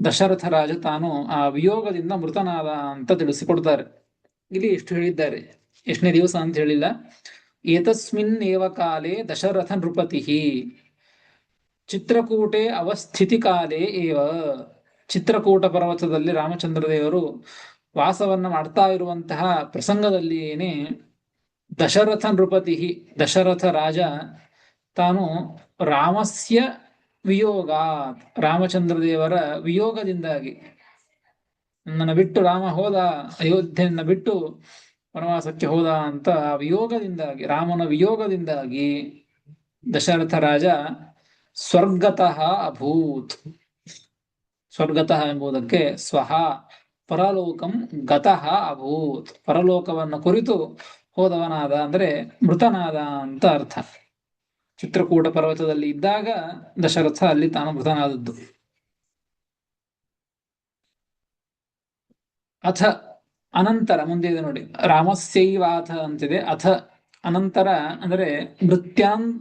ದಶರಥ ರಾಜ ತಾನು ಆ ವಿಯೋಗದಿಂದ ಮೃತನಾದ ಅಂತ ತಿಳಿಸಿಕೊಡ್ತಾರೆ. ಇಲ್ಲಿ ಎಷ್ಟು ಹೇಳಿದ್ದಾರೆ, ಎಷ್ಟನೇ ದಿವಸ ಅಂತ ಹೇಳಿಲ್ಲ. ಏತಸ್ಮಿನ್ ಏವ ಕಾಲೇ ದಶರಥ ನೃಪತಿ ಚಿತ್ರಕೂಟೆ ಅವಸ್ಥಿತಿ ಕಾಲೇ ಏವ. ಚಿತ್ರಕೂಟ ಪರ್ವತದಲ್ಲಿ ರಾಮಚಂದ್ರ ದೇವರು ವಾಸವನ್ನ ಮಾಡ್ತಾ ಇರುವಂತಹ ಪ್ರಸಂಗದಲ್ಲಿಯೇನೆ ದಶರಥ ನೃಪತಿ, ದಶರಥ ರಾಜ ತಾನು ರಾಮಸ್ಯ ವಿಯೋಗ, ರಾಮಚಂದ್ರ ದೇವರ ವಿಯೋಗದಿಂದಾಗಿ, ನನ್ನನ್ನು ಬಿಟ್ಟು ರಾಮ ಹೋದ, ಅಯೋಧ್ಯೆಯನ್ನ ಬಿಟ್ಟು ವನವಾಸಕ್ಕೆ ಹೋದ ಅಂತ ವಿಯೋಗದಿಂದಾಗಿ, ರಾಮನ ವಿಯೋಗದಿಂದಾಗಿ ದಶರಥ ರಾಜ ಸ್ವರ್ಗತಃ ಅಭೂತ್. ಸ್ವರ್ಗತಃ ಎಂಬುದಕ್ಕೆ ಸ್ವಹ ಪರಲೋಕಂ ಗತಃ ಅಭೂತ್, ಪರಲೋಕವನ್ನು ಕುರಿತು ಹೋದವನಾದ ಅಂದ್ರೆ ಮೃತನಾದ ಅಂತ ಅರ್ಥ. ಚಿತ್ರಕೂಟ ಪರ್ವತದಲ್ಲಿ ಇದ್ದಾಗ ದಶರಥ ಅಲ್ಲಿ ತಾನು ಮೃತನಾದದ್ದು. ಅಥ ಅನಂತರ ಮುಂದೆ ಇದೆ ನೋಡಿ, ರಾಮಸ್ಯೈವಾಥ ಅಂತಿದೆ. ಅಥ ಅನಂತರ ಅಂದ್ರೆ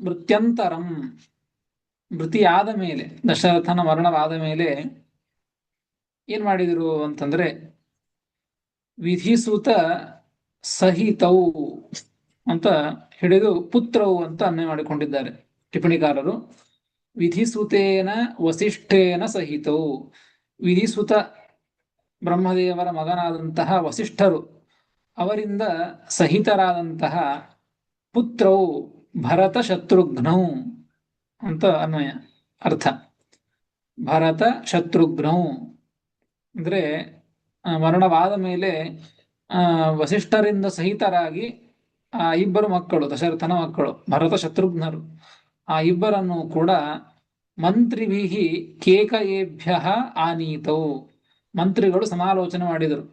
ಮೃತ್ಯಂತರಂ, ಮೃತಿಯಾದ ಮೇಲೆ, ದಶರಥನ ಮರಣವಾದ ಮೇಲೆ ಏನ್ ಮಾಡಿದರು ಅಂತಂದ್ರೆ ವಿಧಿಸುತ ಸಹಿತವು ಅಂತ ಹಿಡಿದು ಪುತ್ರವು ಅಂತ ಅನ್ವಯ ಮಾಡಿಕೊಂಡಿದ್ದಾರೆ ಟಿಪ್ಪಣಿಕಾರರು. ವಿಧಿಸುತೇನ ವಸಿಷ್ಠೇನ ಸಹಿತವು, ವಿಧಿಸುತ ಬ್ರಹ್ಮದೇವರ ಮಗನಾದಂತಹ ವಸಿಷ್ಠರು ಅವರಿಂದ ಸಹಿತರಾದಂತಹ ಪುತ್ರವು ಭರತ ಶತ್ರುಘ್ನೌ ಅಂತ ಅನ್ವಯ ಅರ್ಥ. ಭರತ ಶತ್ರುಘ್ನೌ ಅಂದ್ರೆ ಮರಣವಾದ ಮೇಲೆ ವಸಿಷ್ಠರಿಂದ ಸಹಿತರಾಗಿ ಆ ಇಬ್ಬರು ಮಕ್ಕಳು, ದಶರಥನ ಮಕ್ಕಳು ಭರತ ಶತ್ರುಘ್ನರು, ಆ ಇಬ್ಬರನ್ನು ಕೂಡ ಮಂತ್ರಿಭಿಹಿ ಕೇಕಯೇಭ್ಯ ಆನೀತವು, ಮಂತ್ರಿಗಳು ಸಮಾಲೋಚನೆ ಮಾಡಿದರು.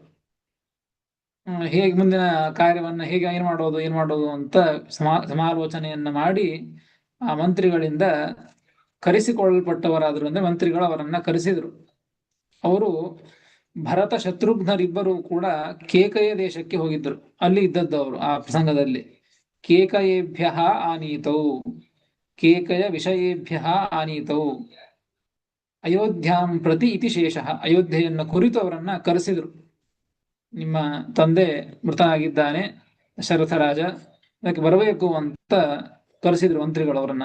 ಹೇಗೆ ಮುಂದಿನ ಕಾರ್ಯವನ್ನ ಹೇಗೆ ಏನ್ ಮಾಡೋದು ಅಂತ ಸಮಾಲೋಚನೆಯನ್ನ ಮಾಡಿ ಆ ಮಂತ್ರಿಗಳಿಂದ ಕರೆಸಿಕೊಳ್ಳಲ್ಪಟ್ಟವರಾದ್ರು, ಅಂದ್ರೆ ಮಂತ್ರಿಗಳು ಅವರನ್ನ ಕರೆಸಿದರು. ಅವರು ಭರತ ಶತ್ರುಘ್ನರಿಬ್ಬರು ಕೂಡ ಕೇಕಯ ದೇಶಕ್ಕೆ ಹೋಗಿದ್ರು. ಅಲ್ಲಿ ಇದ್ದದ್ದು ಅವರು ಆ ಪ್ರಸಂಗದಲ್ಲಿ. ಕೇಕಯೇಭ್ಯ ಆನೀತೌ, ಕೇಕಯ ವಿಷಯೇಭ್ಯ ಆನೀತೌ ಅಯೋಧ್ಯಾಂ ಪ್ರತಿ ಇತಿ ಶೇಷ, ಅಯೋಧ್ಯೆಯನ್ನು ಕುರಿತು ಅವರನ್ನ ಕರೆಸಿದ್ರು. ನಿಮ್ಮ ತಂದೆ ಮೃತನಾಗಿದ್ದಾನೆ ದಶರಥ ರಾಜ, ಅದಕ್ಕೆ ಬರಬೇಕು ಅಂತ ಕರೆಸಿದ್ರು ಮಂತ್ರಿಗಳು ಅವರನ್ನ.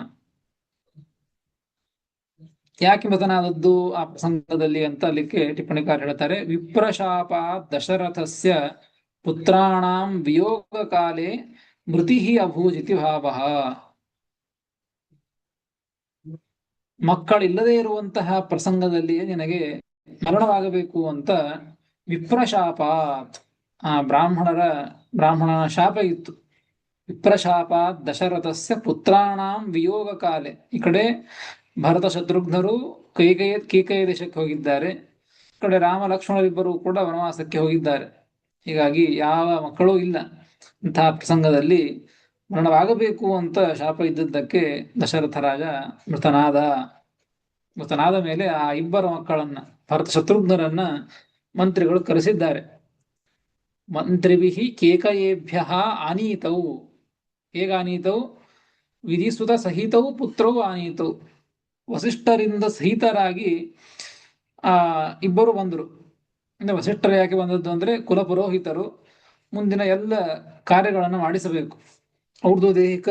ಯಾಕೆ ಮೃತನಾದದ್ದು ಆ ಪ್ರಸಂಗದಲ್ಲಿ ಅಂತ ಅಲ್ಲಿಕ್ಕೆ ಟಿಪ್ಪಣಿಕಾರ ಹೇಳ್ತಾರೆ. ವಿಪ್ರಶಾಪ ದಶರಥಸ್ಯ ಪುತ್ರಾಣಾಂ ವಿಯೋಗ ಕಾಲೇ ಮೃತಿ ಅಭೂಜಿತಿ ಭಾವ. ಮಕ್ಕಳಿಲ್ಲದೆ ಇರುವಂತಹ ಪ್ರಸಂಗದಲ್ಲಿ ನಿನಗೆ ಮರಣವಾಗಬೇಕು ಅಂತ ವಿಪ್ರಶಾಪಾತ್, ಆ ಬ್ರಾಹ್ಮಣನ ಶಾಪ ಇತ್ತು. ವಿಪ್ರಶಾಪಾತ್ ದಶರಥಸ್ಯ ಪುತ್ರಾಣಾಂ ವಿಯೋಗ ಕಾಲೆ. ಈ ಕಡೆ ಭರತ ಶತ್ರುಘ್ನರು ಕೇಕಯ ದೇಶಕ್ಕೆ ಹೋಗಿದ್ದಾರೆ, ಈ ಕಡೆ ರಾಮ ಲಕ್ಷ್ಮಣರಿಬ್ಬರು ಕೂಡ ವನವಾಸಕ್ಕೆ ಹೋಗಿದ್ದಾರೆ. ಹೀಗಾಗಿ ಯಾವ ಮಕ್ಕಳೂ ಇಲ್ಲ. ಇಂತಹ ಪ್ರಸಂಗದಲ್ಲಿ ಮರಣವಾಗಬೇಕು ಅಂತ ಶಾಪ ಇದ್ದದ್ದಕ್ಕೆ ದಶರಥ ರಾಜ ಮೃತನಾದ ಮೇಲೆ ಆ ಇಬ್ಬರ ಮಕ್ಕಳನ್ನ, ಭರತ ಶತ್ರುಘ್ನರನ್ನ ಮಂತ್ರಿಗಳು ಕರೆಸಿದ್ದಾರೆ. ಮಂತ್ರಿಭಿಹಿ ಕೇಕಯೇಭ್ಯ ಆನೀತವು, ಹೇಗಾನೀತವು? ವಿಧಿಸುತ ಸಹಿತವು ಪುತ್ರವು ಆನೀತವು. ವಸಿಷ್ಠರಿಂದ ಸಹಿತರಾಗಿ ಆ ಇಬ್ಬರು ಬಂದರು. ಅಂದ್ರೆ ವಸಿಷ್ಠರು ಯಾಕೆ ಬಂದದ್ದು ಅಂದ್ರೆ ಕುಲಪುರೋಹಿತರು ಮುಂದಿನ ಎಲ್ಲ ಕಾರ್ಯಗಳನ್ನು ಮಾಡಿಸಬೇಕು, ಅವ್ರದ್ದು ದೈಹಿಕ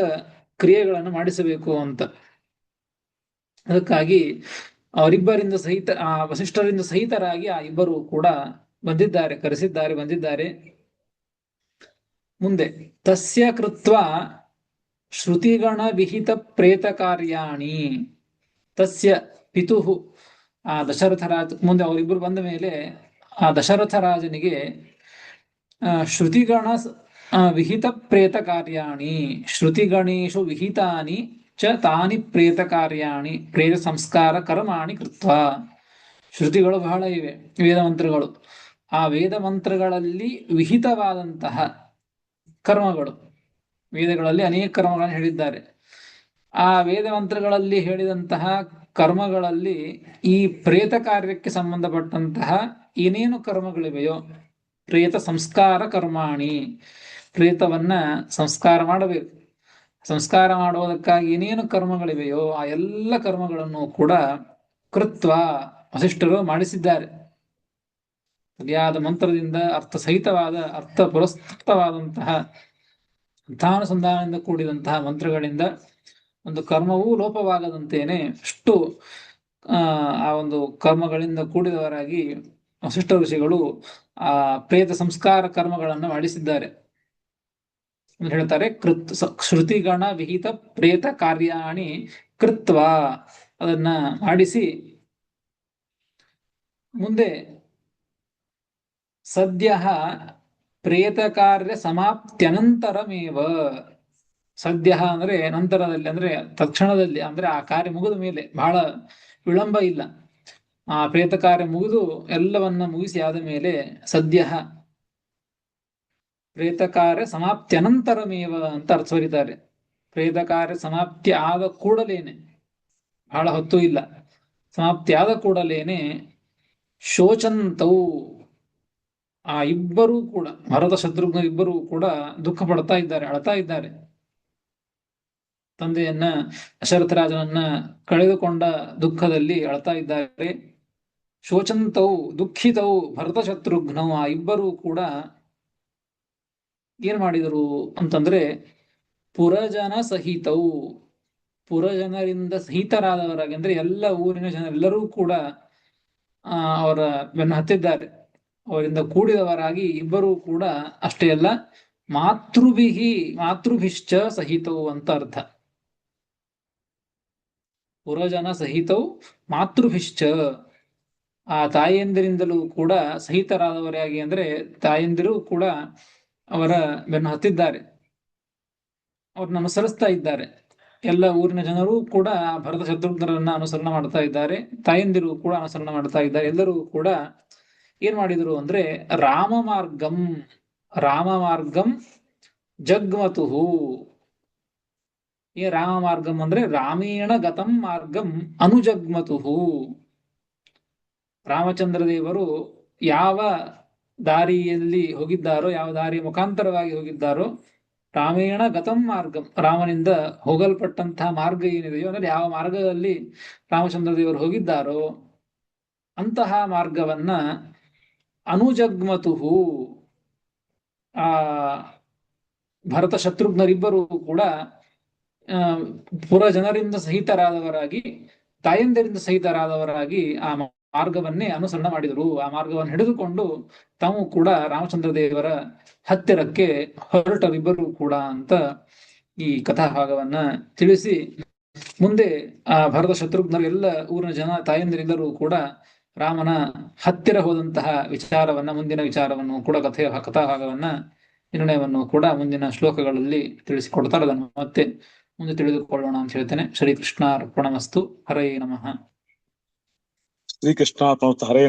ಕ್ರಿಯೆಗಳನ್ನು ಮಾಡಿಸಬೇಕು ಅಂತ. ಅದಕ್ಕಾಗಿ ಅವರಿಬ್ಬರಿಂದ ಸಹಿತ, ಆ ವಸಿಷ್ಠರಿಂದ ಸಹಿತರಾಗಿ ಆ ಇಬ್ಬರು ಕೂಡ ಬಂದಿದ್ದಾರೆ, ಬಂದಿದ್ದಾರೆ. ಮುಂದೆ ತಸ್ಯ ಕೃತ್ವ ಶ್ರುತಿಗಣ ವಿಹಿತ ಪ್ರೇತ ಕಾರ್ಯಾಣಿ. ತಸ್ಯ ಪಿತುಹು, ಆ ದಶರಥ ರಾಜ, ಮುಂದೆ ಅವರಿಬ್ಬರು ಬಂದ ಮೇಲೆ ಆ ದಶರಥ ರಾಜನಿಗೆ ಶ್ರುತಿಗಣ ವಿಹಿತ ಪ್ರೇತ ಕಾರ್ಯಾಣಿ ಶ್ರುತಿಗಣೇಶು ವಿಹಿತಾನಿ ಚ ತಾನಿ ಪ್ರೇತ ಕಾರ್ಯಾಣಿ ಪ್ರೇತ ಸಂಸ್ಕಾರ ಕರ್ಮಾಣಿ ಕೃತ್ವ. ಶ್ರುತಿಗಳು ಬಹಳ ಇವೆ, ವೇದ ಮಂತ್ರಗಳು. ಆ ವೇದ ಮಂತ್ರಗಳಲ್ಲಿ ವಿಹಿತವಾದಂತಹ ಕರ್ಮಗಳು, ವೇದಗಳಲ್ಲಿ ಅನೇಕ ಕರ್ಮಗಳನ್ನು ಹೇಳಿದ್ದಾರೆ. ಆ ವೇದ ಮಂತ್ರಗಳಲ್ಲಿ ಹೇಳಿದಂತಹ ಕರ್ಮಗಳಲ್ಲಿ ಈ ಪ್ರೇತ ಕಾರ್ಯಕ್ಕೆ ಸಂಬಂಧಪಟ್ಟಂತಹ ಏನೇನು ಕರ್ಮಗಳಿವೆಯೋ, ಪ್ರೇತ ಸಂಸ್ಕಾರ ಕರ್ಮಾಣಿ, ಪ್ರೇತವನ್ನ ಸಂಸ್ಕಾರ ಮಾಡಬೇಕು. ಸಂಸ್ಕಾರ ಮಾಡುವುದಕ್ಕಾಗಿ ಏನೇನು ಕರ್ಮಗಳಿವೆಯೋ ಆ ಎಲ್ಲ ಕರ್ಮಗಳನ್ನು ಕೂಡ ಕೃತ್ವ ವಸಿಷ್ಠರು ಮಾಡಿಸಿದ್ದಾರೆ. ಸರಿಯಾದ ಮಂತ್ರದಿಂದ ಅರ್ಥಸಹಿತವಾದ ಅರ್ಥ ಪುರಸ್ಕೃತವಾದಂತಹ ಅರ್ಥಾನುಸಂಧಾನದಿಂದ ಕೂಡಿದಂತಹ ಮಂತ್ರಗಳಿಂದ ಒಂದು ಕರ್ಮವೂ ಲೋಪವಾಗದಂತೇನೆ ಅಷ್ಟು ಆ ಒಂದು ಕರ್ಮಗಳಿಂದ ಕೂಡಿದವರಾಗಿ ವಸಿಷ್ಠ ಋಷಿಗಳು ಆ ಪ್ರೇತ ಸಂಸ್ಕಾರ ಕರ್ಮಗಳನ್ನು ಮಾಡಿಸಿದ್ದಾರೆ ಅಂತ ಹೇಳ್ತಾರೆ. ಶ್ರುತಿಗಣ ವಿಹಿತ ಪ್ರೇತ ಕಾರ್ಯಾಣಿ ಕೃತ್ವ, ಅದನ್ನ ಮಾಡಿಸಿ ಮುಂದೆ ಸದ್ಯ ಪ್ರೇತ ಕಾರ್ಯ ಸಮಾಪ್ತ್ಯನಂತರಮೇವ. ಸದ್ಯ ಅಂದ್ರೆ ನಂತರದಲ್ಲಿ, ಅಂದ್ರೆ ತಕ್ಷಣದಲ್ಲಿ, ಅಂದ್ರೆ ಆ ಕಾರ್ಯ ಮುಗಿದ ಮೇಲೆ, ಬಹಳ ವಿಳಂಬ ಇಲ್ಲ. ಆ ಪ್ರೇತ ಕಾರ್ಯ ಮುಗಿದು ಎಲ್ಲವನ್ನ ಮುಗಿಸಿ ಆದ ಮೇಲೆ ಸದ್ಯ ಪ್ರೇತ ಕಾರ್ಯ ಸಮಾಪ್ತ್ಯನಂತರಮೇವ ಅಂತ ಅರ್ಥ ಬರೀತಾರೆ. ಪ್ರೇತ ಕಾರ್ಯ ಸಮಾಪ್ತಿ ಆದ ಕೂಡಲೇನೆ, ಬಹಳ ಹೊತ್ತು ಇಲ್ಲ, ಸಮಾಪ್ತಿ ಆದ ಕೂಡಲೇನೆ ಶೋಚಂತವು, ಆ ಇಬ್ಬರೂ ಕೂಡ, ಭರತ ಶತ್ರುಘ್ನ ಇಬ್ಬರೂ ಕೂಡ ದುಃಖ ಪಡ್ತಾ ಇದ್ದಾರೆ, ಅಳ್ತಾ ಇದ್ದಾರೆ. ತಂದೆಯನ್ನ ದಶರಥರಾಜನನ್ನ ಕಳೆದುಕೊಂಡ ದುಃಖದಲ್ಲಿ ಅಳ್ತಾ ಇದ್ದಾರೆ. ಶೋಚಂತವು, ದುಃಖಿತವು ಭರತ ಶತ್ರುಘ್ನವು, ಆ ಇಬ್ಬರೂ ಕೂಡ ಏನ್ ಮಾಡಿದರು ಅಂತಂದ್ರೆ ಪುರಜನ ಸಹಿತವು, ಪುರಜನರಿಂದ ಸಹಿತರಾದವರಾಗಿ, ಅಂದ್ರೆ ಎಲ್ಲ ಊರಿನ ಜನರೆಲ್ಲರೂ ಕೂಡ ಅವರ ಬೆನ್ನು ಹತ್ತಿದ್ದಾರೆ. ಅವರಿಂದ ಕೂಡಿದವರಾಗಿ ಇಬ್ಬರೂ ಕೂಡ, ಅಷ್ಟೇ ಅಲ್ಲ ಮಾತೃಭಿಶ್ಚ ಸಹಿತವು ಅಂತ ಅರ್ಥ. ಪುರಜನ ಸಹಿತವು ಮಾತೃಭಿಶ್ಚ, ಆ ತಾಯಿಯಂದಿರಿಂದಲೂ ಕೂಡ ಸಹಿತರಾದವರಾಗಿ, ಅಂದ್ರೆ ತಾಯಂದಿರು ಕೂಡ ಅವರ ಬೆನ್ನು ಹತ್ತಿದ್ದಾರೆ, ಅವ್ರನ್ನ ಅನುಸರಿಸ್ತಾ ಇದ್ದಾರೆ. ಎಲ್ಲ ಊರಿನ ಜನರು ಕೂಡ ಭರತ ಶತ್ರುಘ್ನರನ್ನ ಅನುಸರಣೆ ಮಾಡ್ತಾ ಇದ್ದಾರೆ, ತಾಯಂದಿರು ಕೂಡ ಅನುಸರಣೆ ಮಾಡ್ತಾ ಇದ್ದಾರೆ. ಎಲ್ಲರೂ ಕೂಡ ಏನ್ ಮಾಡಿದ್ರು ಅಂದ್ರೆ ರಾಮ ಮಾರ್ಗಂ ಜಗ್ಮತುಹು. ಈ ರಾಮ ಮಾರ್ಗಂ ಅಂದ್ರೆ ರಾಮೇಣ ಗತಂ ಮಾರ್ಗಂ ಅನುಜಗ್ಮತುಹು. ರಾಮಚಂದ್ರ ದೇವರು ಯಾವ ದಾರಿಯಲ್ಲಿ ಹೋಗಿದ್ದಾರೋ, ಯಾವ ದಾರಿಯ ಮುಖಾಂತರವಾಗಿ ಹೋಗಿದ್ದಾರೋ, ರಾಮೇಣ ಗತಂ ಮಾರ್ಗಂ, ರಾಮನಿಂದ ಹೋಗಲ್ಪಟ್ಟಂತಹ ಮಾರ್ಗ ಏನಿದೆಯೋ, ಅಂದ್ರೆ ಯಾವ ಮಾರ್ಗದಲ್ಲಿ ರಾಮಚಂದ್ರ ದೇವರು ಹೋಗಿದ್ದಾರೋ ಅಂತಹ ಮಾರ್ಗವನ್ನ ಅನುಜಗ್ಮತುಹು, ಆ ಭರತ ಶತ್ರುಘ್ನರಿಬ್ಬರೂ ಕೂಡ ಪುರ ಜನರಿಂದ ಸಹಿತರಾದವರಾಗಿ, ತಾಯಂದಿರಿಂದ ಸಹಿತರಾದವರಾಗಿ ಆ ಮಾರ್ಗವನ್ನೇ ಅನುಸರಣೆ ಮಾಡಿದರು. ಆ ಮಾರ್ಗವನ್ನು ಹಿಡಿದುಕೊಂಡು ತಾವು ಕೂಡ ರಾಮಚಂದ್ರ ದೇವರ ಹತ್ತಿರಕ್ಕೆ ಹೊರಟರಿಬ್ಬರು ಕೂಡ ಅಂತ ಈ ಕಥಾಭಾಗವನ್ನ ತಿಳಿಸಿ, ಮುಂದೆ ಆ ಭರತ ಶತ್ರುಘ್ನರೆಲ್ಲ ಊರಿನ ಜನ ತಾಯಂದಿರೆಲ್ಲರೂ ಕೂಡ ರಾಮನ ಹತ್ತಿರ ಹೋದಂತಹ ವಿಚಾರವನ್ನ, ಮುಂದಿನ ವಿಚಾರವನ್ನು ಕೂಡ, ಕಥಾಭಾಗವನ್ನ, ನಿರ್ಣಯವನ್ನು ಕೂಡ ಮುಂದಿನ ಶ್ಲೋಕಗಳಲ್ಲಿ ತಿಳಿಸಿಕೊಡ್ತಾರೆ. ಅದನ್ನು ಮತ್ತೆ ಮುಂದೆ ತಿಳಿದುಕೊಳ್ಳೋಣ ಅಂತ ಹೇಳ್ತೇನೆ. ಶ್ರೀಕೃಷ್ಣ ಅರ್ಪಣಮಸ್ತು. ಹರೇ ನಮಃ. ಶ್ರೀಕೃಷ್ಣ ಹರೇ